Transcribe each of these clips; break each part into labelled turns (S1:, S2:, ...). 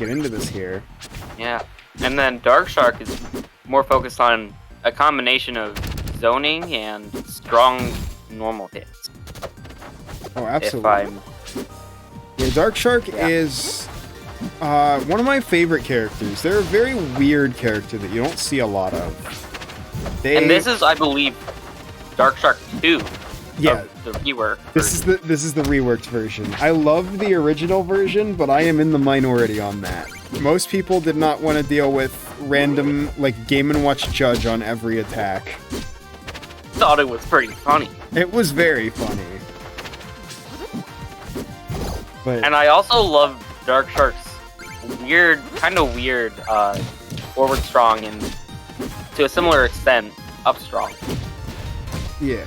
S1: get into this here.
S2: Yeah, and then Darc Sharc is more focused on a combination of zoning and strong normal hits.
S1: Oh, absolutely. Yeah, Darc Sharc is one of my favorite characters. They're a very weird character that you don't see a lot of.
S2: And this is, I believe, Darc Sharc 2.
S1: Yeah,
S2: the rework.
S1: This is the reworked version. I love the original version, but I am in the minority on that. Most people did not want to deal with random, like, Game & Watch judge on every attack.
S2: Thought it was pretty funny.
S1: It was very funny. But
S2: and I also love Darc Sharc's kind of weird, forward strong and to a similar extent, up strong.
S1: Yeah.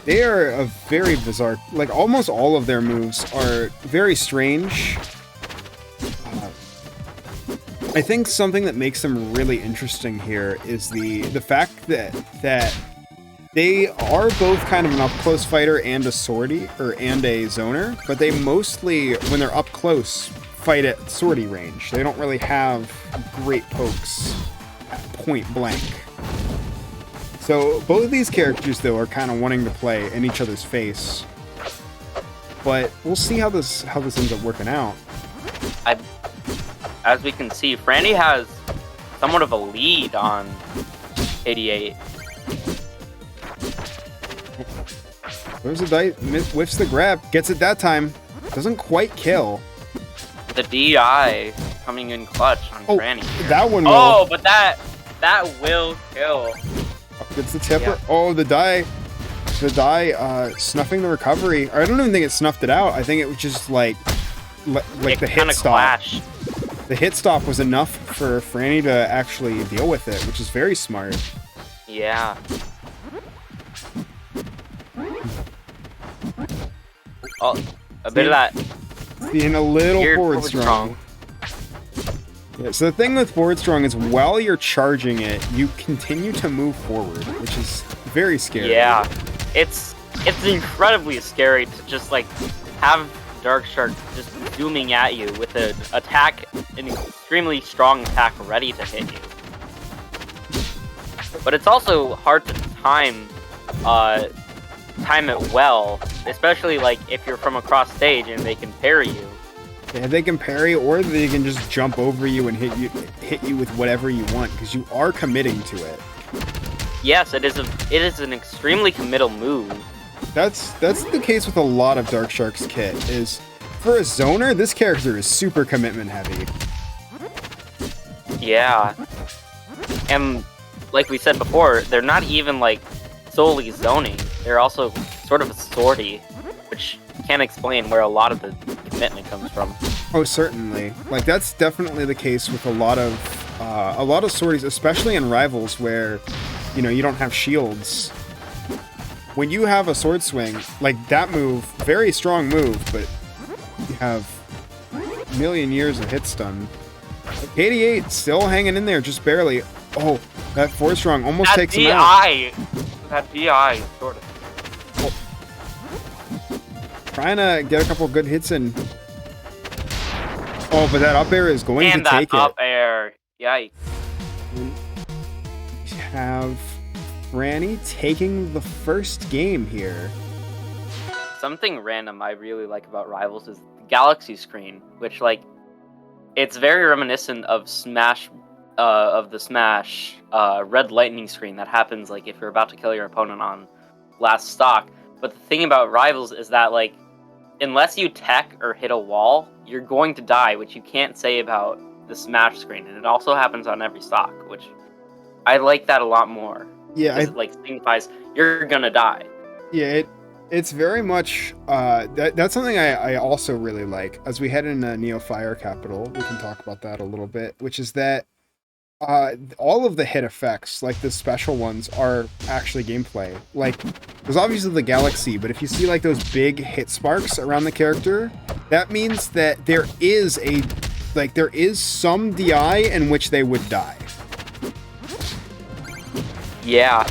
S1: They are a very bizarre, like almost all of their moves are very strange. I think something that makes them really interesting here is the fact that they are both kind of an up-close fighter and a sortie, and a zoner, but they mostly, when they're up close, fight at sortie range. They don't really have great pokes at point blank. So both of these characters, though, are kind of wanting to play in each other's face. But we'll see how this ends up working out.
S2: As we can see, Frany has somewhat of a lead on KD8.
S1: There's a dice, whiffs the grab, gets it that time. Doesn't quite kill.
S2: The DI coming in clutch on Frany.
S1: That one will.
S2: Oh, but that will kill.
S1: Gets the tipper.
S2: Yeah.
S1: Oh, the die snuffing the recovery. Or I don't even think it snuffed it out. I think it was just like the hit stop.
S2: Clashed.
S1: The hit stop was enough for Frany to actually deal with it, which is very smart.
S2: Yeah. Oh, a bit of that.
S1: Being a little forward strong. Yeah, so the thing with forward strong is while you're charging it, you continue to move forward, which is very scary.
S2: Yeah, it's incredibly scary to just like have Darc Sharc just zooming at you with an extremely strong attack ready to hit you. But it's also hard to time it well, especially like if you're from across stage and they can parry you.
S1: Yeah, they can parry, or they can just jump over you and hit you with whatever you want, because you are committing to it.
S2: Yes, it is an extremely committal move.
S1: That's the case with a lot of Darc Sharc's kit. Is for a zoner, this character is super commitment heavy.
S2: Yeah, and like we said before, they're not even like solely zoning. They're also sort of a sortie, which can't explain where a lot of the commitment comes from.
S1: Oh, certainly. Like that's definitely the case with a lot of sorties, especially in Rivals, where you don't have shields. When you have a sword swing, like that move, very strong move, but you have a million years of hit stun. KD8 still hanging in there, just barely. Oh, that forward strong almost takes him out.
S2: That DI, sort of.
S1: Trying to get a couple good hits in. Oh, but that up air is going to take it.
S2: And that up air. Yikes.
S1: We have Frany taking the first game here.
S2: Something random I really like about Rivals is the Galaxy screen, which, like, it's very reminiscent of the Smash Red Lightning screen that happens, like, if you're about to kill your opponent on last stock. But the thing about Rivals is that, like, unless you tech or hit a wall, you're going to die, which you can't say about the Smash screen. And it also happens on every stock, which I like that a lot more.
S1: Yeah,
S2: it, like, signifies you're gonna die.
S1: Yeah, it's very much that's something I also really like. As we head into Neo Fire Capital, we can talk about that a little bit, which is that all of the hit effects, like the special ones, are actually gameplay. Like, there's obviously the Galaxy, but if you see like those big hit sparks around the character, that means that there is some DI in which they would die.
S2: Yeah.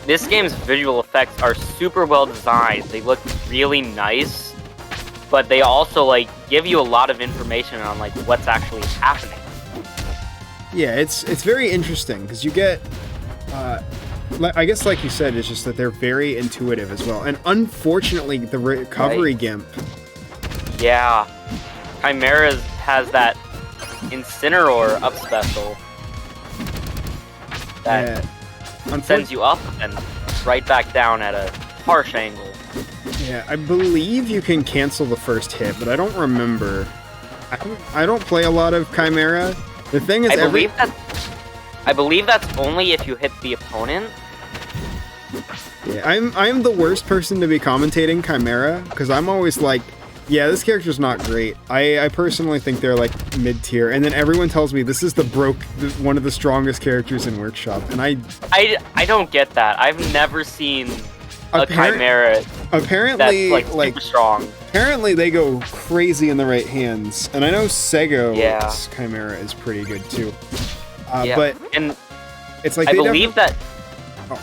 S2: This game's visual effects are super well designed. They look really nice. but they also like give you a lot of information on like what's actually happening.
S1: Yeah, it's very interesting because you get, I guess like you said, it's just that they're very intuitive as well. And unfortunately, the recovery gimp.
S2: Yeah, Chimera has that Incineroar up special that sends you up and right back down at a harsh angle.
S1: Yeah, I believe you can cancel the first hit, but I don't remember. I don't play a lot of Chimera. The thing is,
S2: I believe that's only if you hit the opponent.
S1: Yeah, I'm the worst person to be commentating Chimera because I'm always like, yeah, this character's not great. I personally think they're like mid-tier, and then everyone tells me this is one of the strongest characters in Workshop, and I
S2: don't get that. I've never seen a Chimera
S1: apparently
S2: that's like super strong.
S1: Apparently they go crazy in the right hands, and I know Sego's Chimera is pretty good too. But it's like
S2: I believe that.
S1: Oh.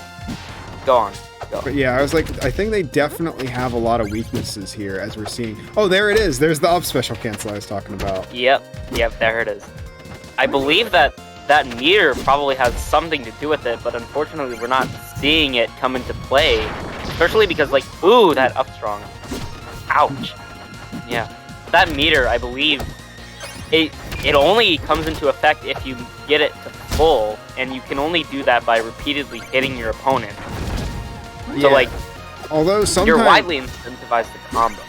S2: Go on.
S1: But yeah, I was like, I think they definitely have a lot of weaknesses here, as we're seeing. Oh, there it is. There's the up special cancel I was talking about.
S2: Yep, there it is. I believe that meter probably has something to do with it, but unfortunately we're not seeing it come into play. Especially because, like, ooh, that up strong. Ouch. Yeah. That meter, I believe, it only comes into effect if you get it to full, and you can only do that by repeatedly hitting your opponent. So, like,
S1: although sometimes
S2: you're widely incentivized to combo.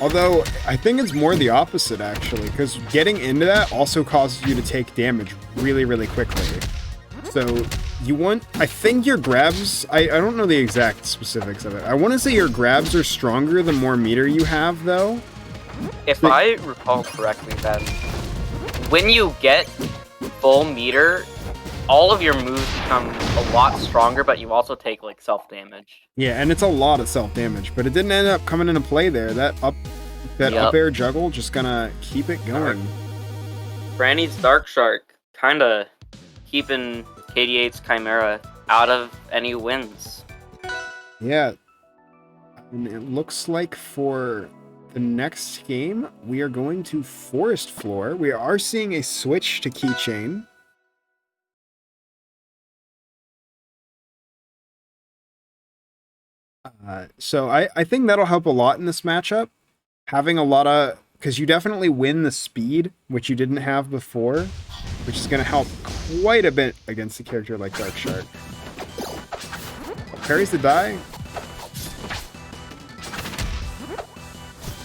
S1: Although, I think it's more the opposite, actually, because getting into that also causes you to take damage really, really quickly. So, I think your grabs, I don't know the exact specifics of it. I want to say your grabs are stronger the more meter you have, though.
S2: If I recall correctly, then, when you get full meter, all of your moves become a lot stronger, but you also take, like, self-damage.
S1: Yeah, and it's a lot of self-damage, but it didn't end up coming into play there. That up air juggle just gonna keep it going.
S2: Frany's Darc Sharc kinda keeping KD8's Chimera out of any wins.
S1: Yeah. And it looks like for the next game, we are going to Forest Floor. We are seeing a switch to Keqing. So I think that'll help a lot in this matchup. Having a lot of... Because you definitely win the speed, which you didn't have before, which is going to help quite a bit against a character like Darc Sharc. Parries the die.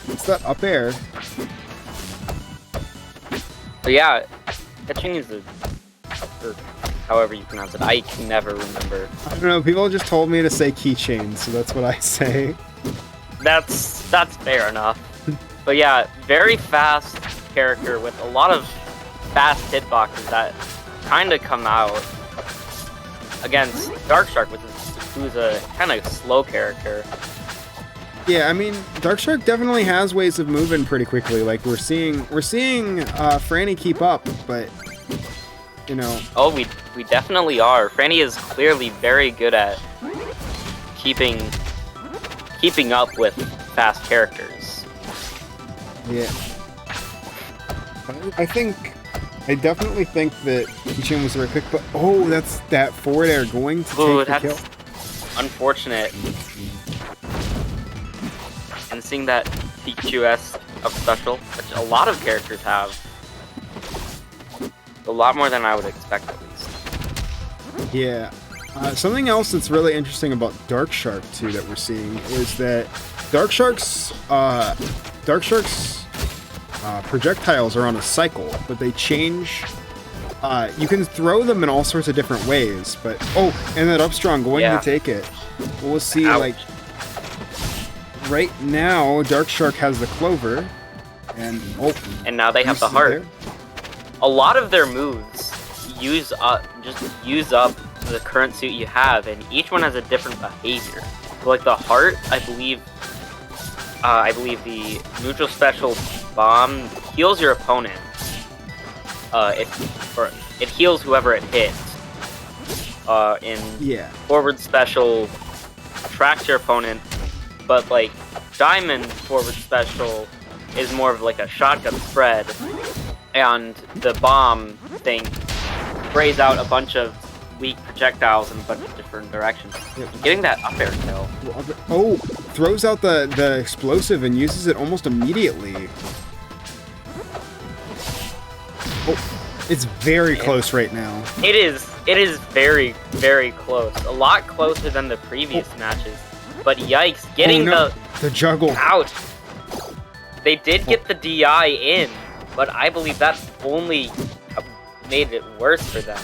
S1: It's that up air.
S2: But yeah, Keqing is or however you pronounce it. I can never remember.
S1: I don't know, people just told me to say keychain, so that's what I say.
S2: That's fair enough. But yeah, very fast character with a lot of fast hitboxes that kind of come out against Darc Sharc, who's a kind of slow character.
S1: Yeah, I mean, Darc Sharc definitely has ways of moving pretty quickly. Like we're seeing Frany keep up, but you know.
S2: Oh, we definitely are. Frany is clearly very good at keeping up with fast characters.
S1: Yeah. I definitely think that Keqing was very quick, but oh, that's that forward air going to take the kill.
S2: Unfortunate. And seeing that Pikachu-esque up special, which a lot of characters have. A lot more than I would expect, at least.
S1: Yeah. Something else that's really interesting about Darc Sharc, too, that we're seeing, is that Darc Sharc's projectiles are on a cycle, but they change. You can throw them in all sorts of different ways, but and that up strong going to take it. We'll see.
S2: Ouch.
S1: Like right now, Darc Sharc has the clover, and
S2: now they have the heart. There. A lot of their moves use up the current suit you have, and each one has a different behavior. So like the heart, I believe the neutral special bomb heals your opponent. It heals whoever it hits. Forward special attracts your opponent but like Diamond forward special is more of like a shotgun spread, and the bomb thing sprays out a bunch of weak projectiles in a bunch of different directions.
S1: Yep.
S2: And getting that up air kill.
S1: Oh, throws out the explosive and uses it almost immediately. Oh, it's very close right now.
S2: It is very, very close. A lot closer than the previous matches. But yikes, getting
S1: the juggle.
S2: Ouch. They did get the DI in, but I believe that only made it worse for them.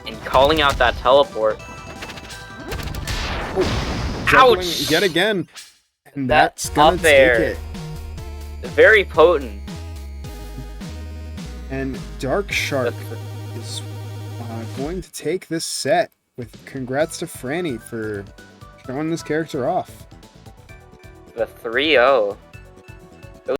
S2: And calling out that teleport. Ouch!
S1: Yet again. And that's gonna
S2: up there.
S1: take it.
S2: Very potent.
S1: And Darc Sharc is going to take this set. With congrats to Frany for showing this character off.
S2: The 3-0.